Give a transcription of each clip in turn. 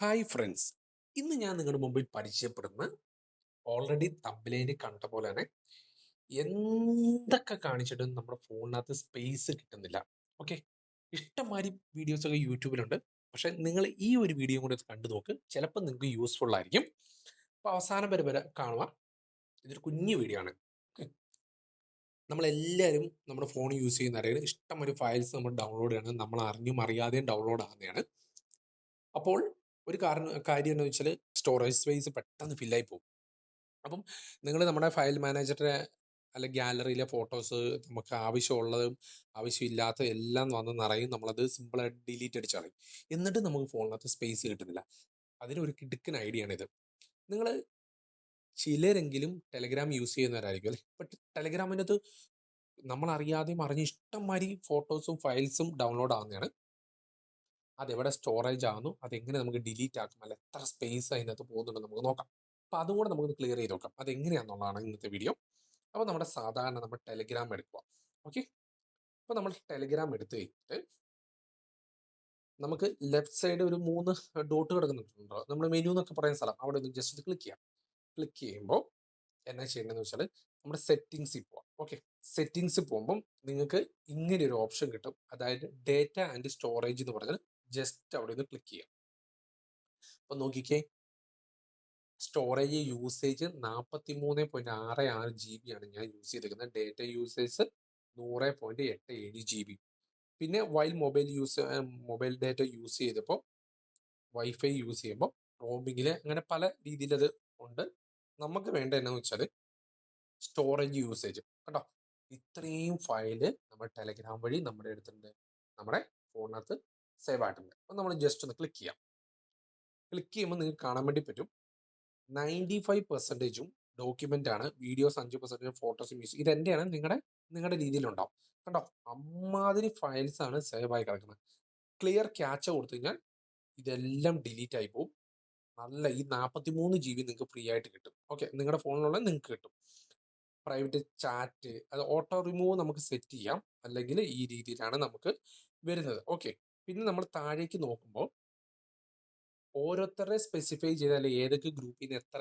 Hi friends, ഇന്ന് ഞാൻ നിങ്ങളുടെ മുമ്പിൽ പരിചയപ്പെടുന്ന ഓൾറെഡി തമ്പലയിൽ കണ്ട പോലെ തന്നെ എന്തൊക്കെ കാണിച്ചിട്ടും നമ്മുടെ ഫോണിനകത്ത് സ്പേസ് കിട്ടുന്നില്ല. ഓക്കെ, ഇഷ്ടംമാതിരി വീഡിയോസ് ഒക്കെ യൂട്യൂബിലുണ്ട്. പക്ഷെ നിങ്ങൾ ഈ ഒരു വീഡിയോ കൂടെ കണ്ടു നോക്ക്, ചിലപ്പോൾ നിങ്ങൾക്ക് യൂസ്ഫുൾ ആയിരിക്കും. അപ്പോൾ അവസാനം വരെ കാണുക. ഇതൊരു കുഞ്ഞു വീഡിയോ ആണ്. നമ്മളെല്ലാവരും നമ്മുടെ ഫോൺ യൂസ് ചെയ്യുന്നവരെ ഇഷ്ടംമാതിരി ഫയൽസ് നമ്മൾ ഡൗൺലോഡ് ചെയ്യണം. നമ്മൾ അറിഞ്ഞും അറിയാതെയും ഡൗൺലോഡ് ആകുന്നതാണ്. അപ്പോൾ ഒരു കാര്യം എന്ന് വെച്ചാൽ സ്റ്റോറേജ് സ്പേസ് പെട്ടെന്ന് ഫില്ലായി പോകും. അപ്പം നിങ്ങൾ നമ്മുടെ ഫയൽ മാനേജറിലെ അല്ലെങ്കിൽ ഗാലറിയിലെ ഫോട്ടോസ് നമുക്ക് ആവശ്യമുള്ളതും ആവശ്യമില്ലാത്തതും എല്ലാം വന്ന് നിറയും. നമ്മളത് സിമ്പിളായിട്ട് ഡിലീറ്റ് അടിച്ച് കളയും. എന്നിട്ട് നമുക്ക് ഫോണിനകത്ത് സ്പേസ് കിട്ടുന്നില്ല. അതിനൊരു കിടുക്കൻ ഐഡിയ ആണിത്. നിങ്ങൾ ചിലരെങ്കിലും ടെലഗ്രാം യൂസ് ചെയ്യുന്നവരായിരിക്കും അല്ലേ? ബട്ട് ടെലഗ്രാമിനകത്ത് നമ്മൾ അറിയാതെയും അറിഞ്ഞ് ഇഷ്ടംമാതിരി ഫോട്ടോസും ഫയൽസും ഡൗൺലോഡ് ആവുന്നതാണ്. അതെവിടെ സ്റ്റോറേജ് ആകുന്നു, അതെങ്ങനെ നമുക്ക് ഡിലീറ്റ് ആക്കും, അല്ല എത്ര സ്പേസ് അതിനകത്ത് പോകുന്നുണ്ട് നമുക്ക് നോക്കാം. അപ്പോൾ അതും കൂടെ നമുക്ക് ക്ലിയർ ചെയ്ത് നോക്കാം. അതെങ്ങനെയാണെന്നുള്ളതാണ് ഇന്നത്തെ വീഡിയോ. അപ്പോൾ നമ്മുടെ സാധാരണ നമ്മൾ ടെലഗ്രാം എടുക്കുക. ഓക്കെ, അപ്പോൾ നമ്മൾ ടെലഗ്രാം എടുത്തു കഴിഞ്ഞിട്ട് നമുക്ക് ലെഫ്റ്റ് സൈഡ് ഒരു 3 ഡോട്ട് കിടക്കുന്നുണ്ടോ, നമ്മൾ മെനു എന്നൊക്കെ പറയുന്ന സ്ഥലം, അവിടെ ഒന്ന് ജസ്റ്റ് ക്ലിക്ക് ചെയ്യാം. ക്ലിക്ക് ചെയ്യുമ്പോൾ എന്നാ ചെയ്യേണ്ടതെന്ന് വെച്ചാൽ നമ്മുടെ സെറ്റിങ്സിൽ പോവാം. ഓക്കെ, സെറ്റിങ്സിൽ പോകുമ്പം നിങ്ങൾക്ക് ഇങ്ങനെ ഒരു ഓപ്ഷൻ കിട്ടും. അതായത് ഡേറ്റ ആൻഡ് സ്റ്റോറേജ് എന്ന് പറഞ്ഞാൽ ജസ്റ്റ് അവിടെ നിന്ന് ക്ലിക്ക് ചെയ്യാം. അപ്പൊ നോക്കിക്കേ, സ്റ്റോറേജ് യൂസേജ് 43.66 GB ആണ് ഞാൻ യൂസ് ചെയ്തിരിക്കുന്നത്. Data usage 100.87 GB. പിന്നെ മൊബൈൽ ഡേറ്റ യൂസ് ചെയ്തപ്പോൾ വൈഫൈ യൂസ് ചെയ്യുമ്പോൾ റോമിങ്ങിൽ അങ്ങനെ പല രീതിയിൽ അത് ഉണ്ട്. നമുക്ക് വേണ്ട എന്നാന്ന് വെച്ചാൽ സ്റ്റോറേജ് യൂസേജ് കണ്ടോ, ഇത്രയും ഫയല് നമ്മുടെ ടെലഗ്രാം വഴി നമ്മുടെ അടുത്തുണ്ട്, നമ്മുടെ ഫോണിനകത്ത് സേവ് ആയിട്ടുണ്ട്. അപ്പം നമ്മൾ ജസ്റ്റ് ഒന്ന് ക്ലിക്ക് ചെയ്യാം. ക്ലിക്ക് ചെയ്യുമ്പോൾ നിങ്ങൾക്ക് കാണാൻ വേണ്ടി പറ്റും 95% ഡോക്യുമെന്റ് ആണ്, വീഡിയോസ് 5%, ഫോട്ടോസ് മ്യൂസിക് ഇത് എൻ്റെയാണ്. നിങ്ങളുടെ രീതിയിലുണ്ടാവും. കണ്ടോ, അമ്മാതിരി ഫയൽസ് ആണ് സേവ് ആയി കിടക്കുന്നത്. ക്ലിയർ ക്യാച്ച് കൊടുത്തു കഴിഞ്ഞാൽ ഇതെല്ലാം ഡിലീറ്റ് ആയി പോകും. നല്ല ഈ 43 GB നിങ്ങൾക്ക് ഫ്രീ ആയിട്ട് കിട്ടും. ഓക്കെ, നിങ്ങളുടെ ഫോണിലുള്ള നിങ്ങൾക്ക് കിട്ടും. പ്രൈവറ്റ് ചാറ്റ് അത് ഓട്ടോ റിമൂവ് നമുക്ക് സെറ്റ് ചെയ്യാം, അല്ലെങ്കിൽ ഈ രീതിയിലാണ് നമുക്ക് വരുന്നത്. ഓക്കെ, പിന്നെ നമ്മൾ താഴേക്ക് നോക്കുമ്പോൾ ഓരോരുത്തരെ സ്പെസിഫൈ ചെയ്താൽ ഏതൊക്കെ ഗ്രൂപ്പിൽ നിന്ന് എത്ര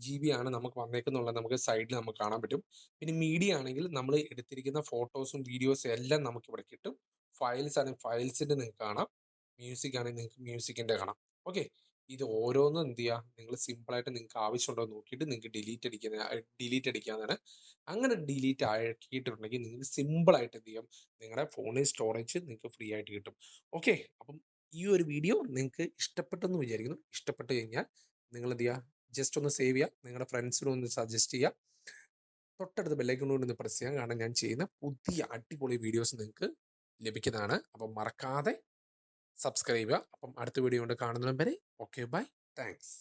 GB ആണ് നമുക്ക് വന്നേക്കുന്നുള്ളത് നമുക്ക് സൈഡിൽ നമുക്ക് കാണാൻ പറ്റും. പിന്നെ മീഡിയ ആണെങ്കിൽ നമ്മൾ എടുത്തിരിക്കുന്ന ഫോട്ടോസും വീഡിയോസും എല്ലാം നമുക്ക് ഇവിടെ കിട്ടും. ഫയൽസ് ആണെങ്കിൽ ഫയൽസിന്റെ നിങ്ങൾക്ക് കാണാം, മ്യൂസിക് ആണെങ്കിൽ നിങ്ങൾക്ക് മ്യൂസിക്കിന്റെ കാണാം. ഓക്കെ, ഇത് ഓരോന്നും എന്ത് ചെയ്യുക, നിങ്ങൾ സിമ്പിളായിട്ട് നിങ്ങൾക്ക് ആവശ്യമുണ്ടോ എന്ന് നോക്കിയിട്ട് നിങ്ങൾക്ക് ഡിലീറ്റ് അടിക്കാവുന്നതാണ്. അങ്ങനെ ഡിലീറ്റ് ആക്കിയിട്ടുണ്ടെങ്കിൽ നിങ്ങൾക്ക് സിമ്പിളായിട്ട് എന്ത് ചെയ്യാം, നിങ്ങളുടെ ഫോണിൽ സ്റ്റോറേജ് നിങ്ങൾക്ക് ഫ്രീ ആയിട്ട് കിട്ടും. ഓക്കെ, അപ്പം ഈ ഒരു വീഡിയോ നിങ്ങൾക്ക് ഇഷ്ടപ്പെട്ടെന്ന് വിചാരിക്കുന്നു. ഇഷ്ടപ്പെട്ട് കഴിഞ്ഞാൽ നിങ്ങൾ എന്ത് ചെയ്യുക, ജസ്റ്റ് ഒന്ന് സേവ് ചെയ്യുക, നിങ്ങളുടെ ഫ്രണ്ട്സിനും ഒന്ന് സജസ്റ്റ് ചെയ്യുക. തൊട്ടടുത്ത് ബെല്ലൈക്കൺ കൊണ്ട് ഒന്ന് പ്രസ് ചെയ്യാം, കാരണം ഞാൻ ചെയ്യുന്ന പുതിയ അടിപൊളി വീഡിയോസ് നിങ്ങൾക്ക് ലഭിക്കുന്നതാണ്. അപ്പം മറക്കാതെ സബ്സ്ക്രൈബ് ചെയ്യുക. അപ്പം അടുത്ത വീഡിയോ കൊണ്ട് കാണുന്നതും വരെ ഓക്കെ, ബൈ, താങ്ക്സ്.